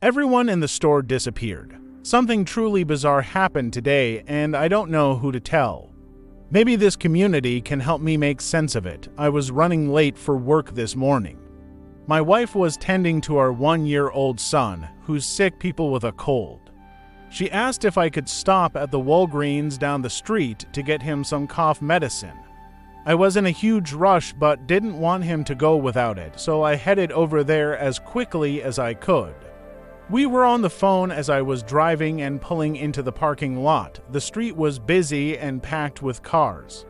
Everyone in the store disappeared. Something truly bizarre happened today, and I don't know who to tell. Maybe this community can help me make sense of it. I was running late for work this morning. My wife was tending to our 1-year-old son, who's sick people with a cold. She asked if I could stop at the Walgreens down the street to get him some cough medicine. I was in a huge rush but didn't want him to go without it, so I headed over there as quickly as I could. We were on the phone as I was driving and pulling into the parking lot. The street was busy and packed with cars.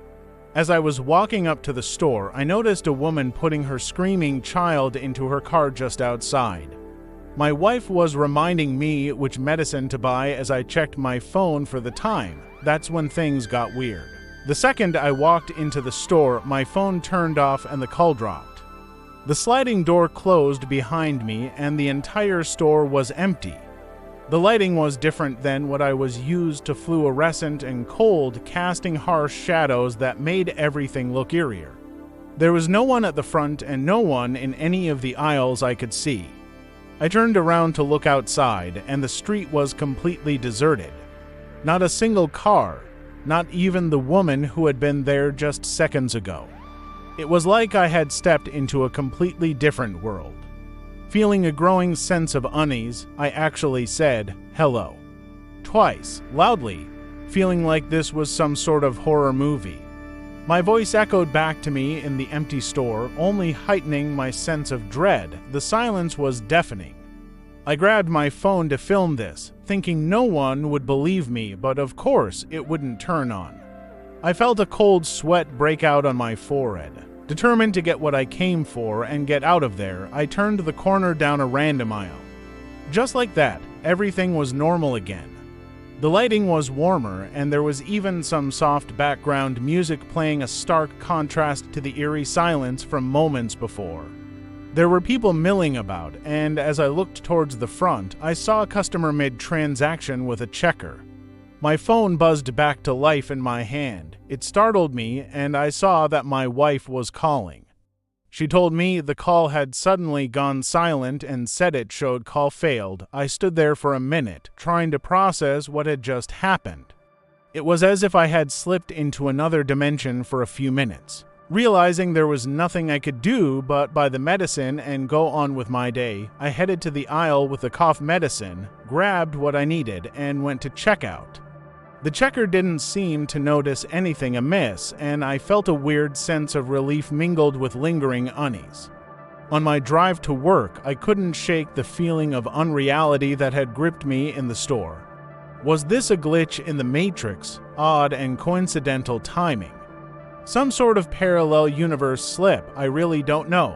As I was walking up to the store, I noticed a woman putting her screaming child into her car just outside. My wife was reminding me which medicine to buy as I checked my phone for the time. That's when things got weird. The second I walked into the store, my phone turned off and the call dropped. The sliding door closed behind me and the entire store was empty. The lighting was different than what I was used to, fluorescent and cold, casting harsh shadows that made everything look eerier. There was no one at the front and no one in any of the aisles I could see. I turned around to look outside and the street was completely deserted. Not a single car, not even the woman who had been there just seconds ago. It was like I had stepped into a completely different world. Feeling a growing sense of unease, I actually said, "Hello." Twice, loudly, feeling like this was some sort of horror movie. My voice echoed back to me in the empty store, only heightening my sense of dread. The silence was deafening. I grabbed my phone to film this, thinking no one would believe me, but of course it wouldn't turn on. I felt a cold sweat break out on my forehead. Determined to get what I came for and get out of there, I turned the corner down a random aisle. Just like that, everything was normal again. The lighting was warmer, and there was even some soft background music playing, a stark contrast to the eerie silence from moments before. There were people milling about, and as I looked towards the front, I saw a customer mid-transaction with a checker. My phone buzzed back to life in my hand. It startled me, and I saw that my wife was calling. She told me the call had suddenly gone silent and said it showed call failed. I stood there for a minute, trying to process what had just happened. It was as if I had slipped into another dimension for a few minutes. Realizing there was nothing I could do but buy the medicine and go on with my day, I headed to the aisle with the cough medicine, grabbed what I needed, and went to checkout. The checker didn't seem to notice anything amiss, and I felt a weird sense of relief mingled with lingering unease. On my drive to work, I couldn't shake the feeling of unreality that had gripped me in the store. Was this a glitch in the Matrix? Odd and coincidental timing. Some sort of parallel universe slip? I really don't know.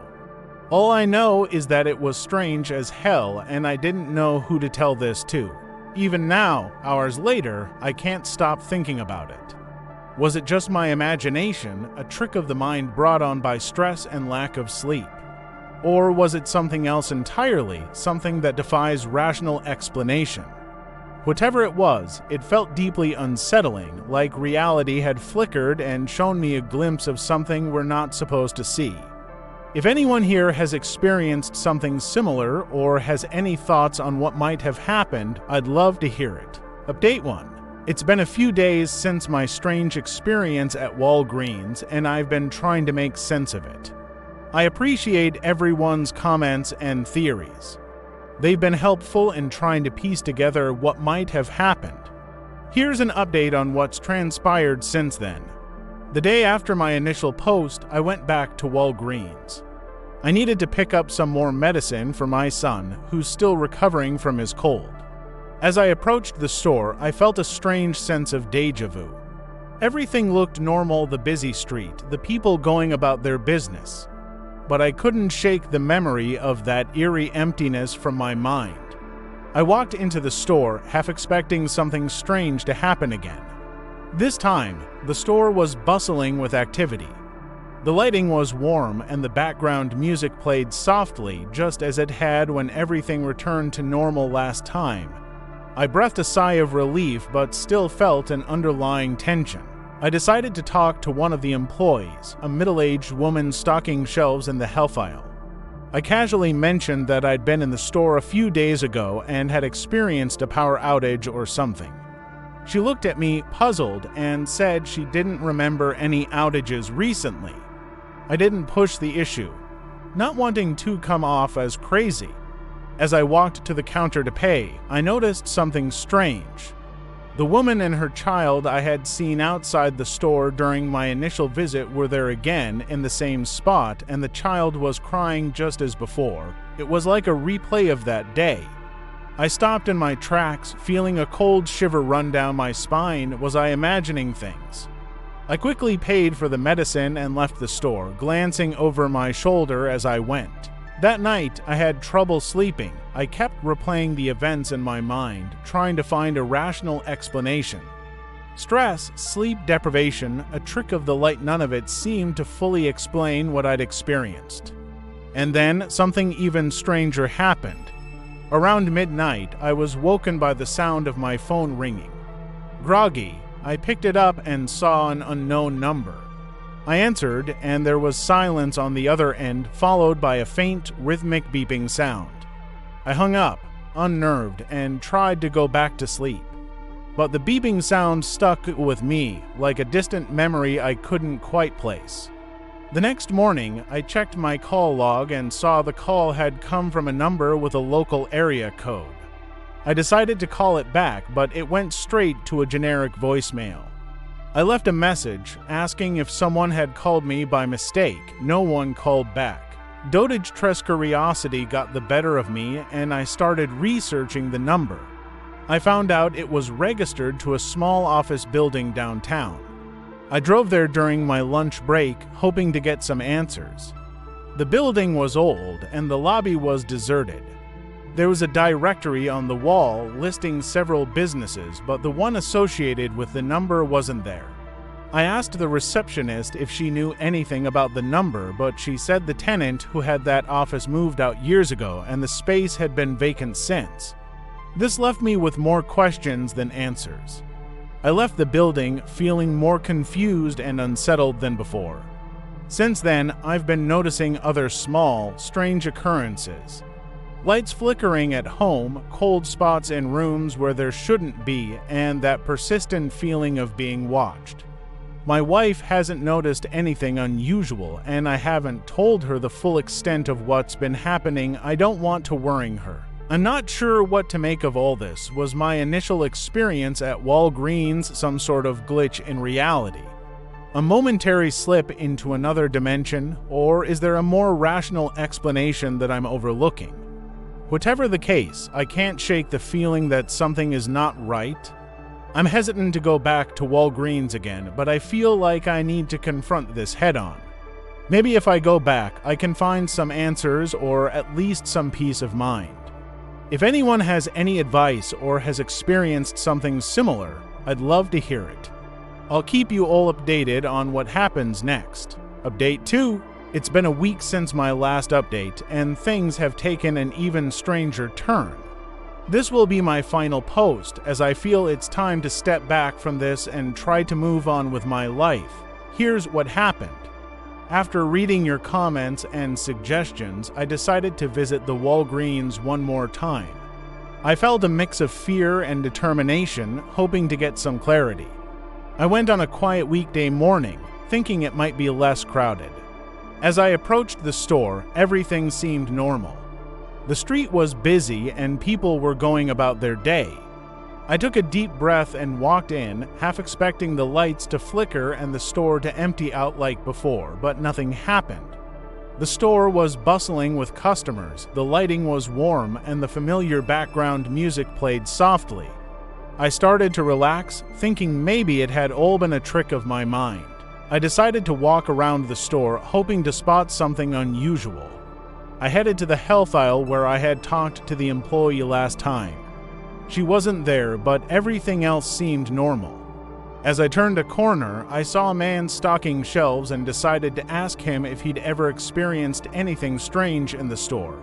All I know is that it was strange as hell, and I didn't know who to tell this to. Even now, hours later, I can't stop thinking about it. Was it just my imagination, a trick of the mind brought on by stress and lack of sleep? Or was it something else entirely, something that defies rational explanation? Whatever it was, it felt deeply unsettling, like reality had flickered and shown me a glimpse of something we're not supposed to see. If anyone here has experienced something similar or has any thoughts on what might have happened, I'd love to hear it. Update 1. It's been a few days since my strange experience at Walgreens, and I've been trying to make sense of it. I appreciate everyone's comments and theories. They've been helpful in trying to piece together what might have happened. Here's an update on what's transpired since then. The day after my initial post, I went back to Walgreens. I needed to pick up some more medicine for my son, who's still recovering from his cold. As I approached the store, I felt a strange sense of déjà vu. Everything looked normal, the busy street, the people going about their business. But I couldn't shake the memory of that eerie emptiness from my mind. I walked into the store, half expecting something strange to happen again. This time, the store was bustling with activity. The lighting was warm and the background music played softly, just as it had when everything returned to normal last time. I breathed a sigh of relief but still felt an underlying tension. I decided to talk to one of the employees, a middle-aged woman stocking shelves in the health aisle. I casually mentioned that I'd been in the store a few days ago and had experienced a power outage or something. She looked at me puzzled and said she didn't remember any outages recently. I didn't push the issue, not wanting to come off as crazy. As I walked to the counter to pay, I noticed something strange. The woman and her child I had seen outside the store during my initial visit were there again in the same spot, and the child was crying just as before. It was like a replay of that day. I stopped in my tracks, feeling a cold shiver run down my spine. Was I imagining things? I quickly paid for the medicine and left the store, glancing over my shoulder as I went. That night, I had trouble sleeping. I kept replaying the events in my mind, trying to find a rational explanation. Stress, sleep deprivation, a trick of the light, none of it seemed to fully explain what I'd experienced. And then, something even stranger happened. Around midnight, I was woken by the sound of my phone ringing. Groggy, I picked it up and saw an unknown number. I answered, and there was silence on the other end, followed by a faint, rhythmic beeping sound. I hung up, unnerved, and tried to go back to sleep. But the beeping sound stuck with me, like a distant memory I couldn't quite place. The next morning, I checked my call log and saw the call had come from a number with a local area code. I decided to call it back, but it went straight to a generic voicemail. I left a message asking if someone had called me by mistake. No one called back. Dotage curiosity got the better of me, and I started researching the number. I found out it was registered to a small office building downtown. I drove there during my lunch break, hoping to get some answers. The building was old, and the lobby was deserted. There was a directory on the wall listing several businesses, but the one associated with the number wasn't there. I asked the receptionist if she knew anything about the number, but she said the tenant who had that office moved out years ago and the space had been vacant since. This left me with more questions than answers. I left the building feeling more confused and unsettled than before. Since then, I've been noticing other small, strange occurrences. Lights flickering at home, cold spots in rooms where there shouldn't be, and that persistent feeling of being watched. My wife hasn't noticed anything unusual, and I haven't told her the full extent of what's been happening. I don't want to worry her. I'm not sure what to make of all this. Was my initial experience at Walgreens some sort of glitch in reality? A momentary slip into another dimension, or is there a more rational explanation that I'm overlooking? Whatever the case, I can't shake the feeling that something is not right. I'm hesitant to go back to Walgreens again, but I feel like I need to confront this head-on. Maybe if I go back, I can find some answers or at least some peace of mind. If anyone has any advice or has experienced something similar, I'd love to hear it. I'll keep you all updated on what happens next. Update 2. It's been a week since my last update, and things have taken an even stranger turn. This will be my final post, as I feel it's time to step back from this and try to move on with my life. Here's what happened. After reading your comments and suggestions, I decided to visit the Walgreens one more time. I felt a mix of fear and determination, hoping to get some clarity. I went on a quiet weekday morning, thinking it might be less crowded. As I approached the store, everything seemed normal. The street was busy and people were going about their day. I took a deep breath and walked in, half expecting the lights to flicker and the store to empty out like before, but nothing happened. The store was bustling with customers, the lighting was warm, and the familiar background music played softly. I started to relax, thinking maybe it had all been a trick of my mind. I decided to walk around the store, hoping to spot something unusual. I headed to the health aisle where I had talked to the employee last time. She wasn't there, but everything else seemed normal. As I turned a corner, I saw a man stocking shelves and decided to ask him if he'd ever experienced anything strange in the store.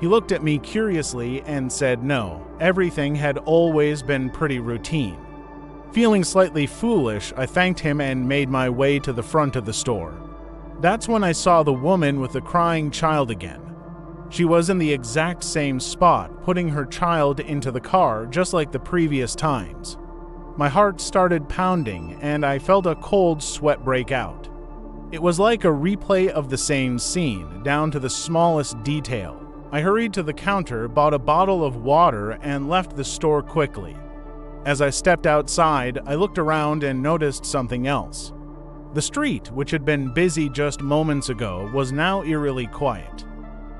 He looked at me curiously and said no, everything had always been pretty routine. Feeling slightly foolish, I thanked him and made my way to the front of the store. That's when I saw the woman with the crying child again. She was in the exact same spot, putting her child into the car just like the previous times. My heart started pounding, and I felt a cold sweat break out. It was like a replay of the same scene, down to the smallest detail. I hurried to the counter, bought a bottle of water, and left the store quickly. As I stepped outside, I looked around and noticed something else. The street, which had been busy just moments ago, was now eerily quiet.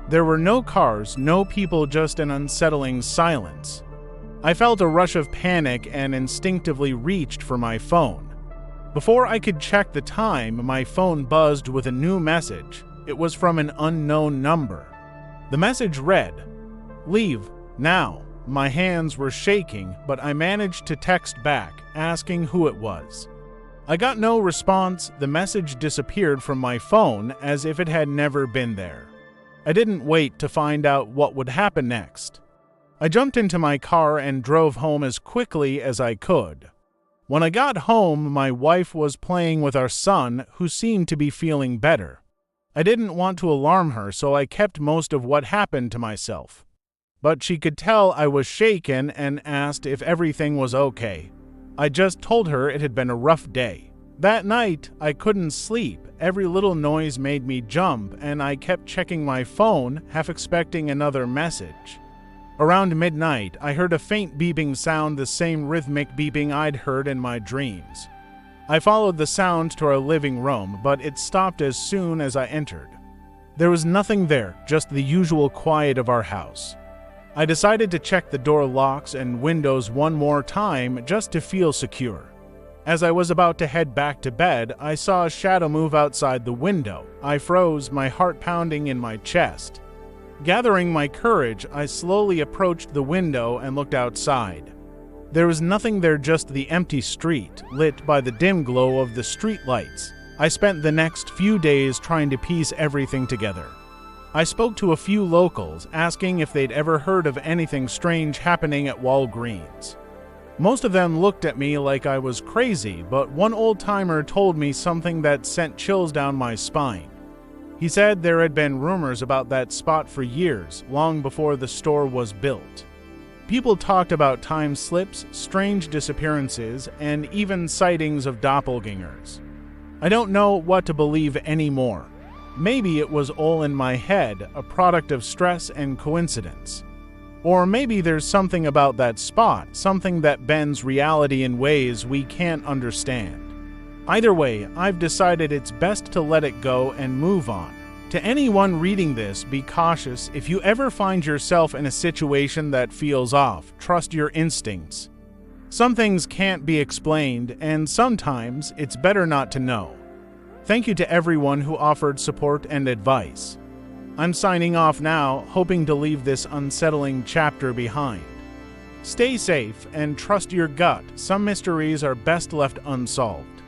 There were no cars, no people, just an unsettling silence. I felt a rush of panic and instinctively reached for my phone. Before I could check the time, my phone buzzed with a new message. It was from an unknown number. The message read, "Leave, now." My hands were shaking, but I managed to text back, asking who it was. I got no response. The message disappeared from my phone as if it had never been there. I didn't wait to find out what would happen next. I jumped into my car and drove home as quickly as I could. When I got home, my wife was playing with our son, who seemed to be feeling better. I didn't want to alarm her, so I kept most of what happened to myself. But she could tell I was shaken and asked if everything was okay. I just told her it had been a rough day. That night, I couldn't sleep. Every little noise made me jump, and I kept checking my phone, half expecting another message. Around midnight, I heard a faint beeping sound, the same rhythmic beeping I'd heard in my dreams. I followed the sound to our living room, but it stopped as soon as I entered. There was nothing there, just the usual quiet of our house. I decided to check the door locks and windows one more time just to feel secure. As I was about to head back to bed, I saw a shadow move outside the window. I froze, my heart pounding in my chest. Gathering my courage, I slowly approached the window and looked outside. There was nothing there, just the empty street, lit by the dim glow of the street lights. I spent the next few days trying to piece everything together. I spoke to a few locals, asking if they'd ever heard of anything strange happening at Walgreens. Most of them looked at me like I was crazy, but one old-timer told me something that sent chills down my spine. He said there had been rumors about that spot for years, long before the store was built. People talked about time slips, strange disappearances, and even sightings of doppelgangers. I don't know what to believe anymore. Maybe it was all in my head, a product of stress and coincidence. Or maybe there's something about that spot, something that bends reality in ways we can't understand. Either way, I've decided it's best to let it go and move on. To anyone reading this, be cautious. If you ever find yourself in a situation that feels off, trust your instincts. Some things can't be explained, and sometimes it's better not to know. Thank you to everyone who offered support and advice. I'm signing off now, hoping to leave this unsettling chapter behind. Stay safe and trust your gut. Some mysteries are best left unsolved.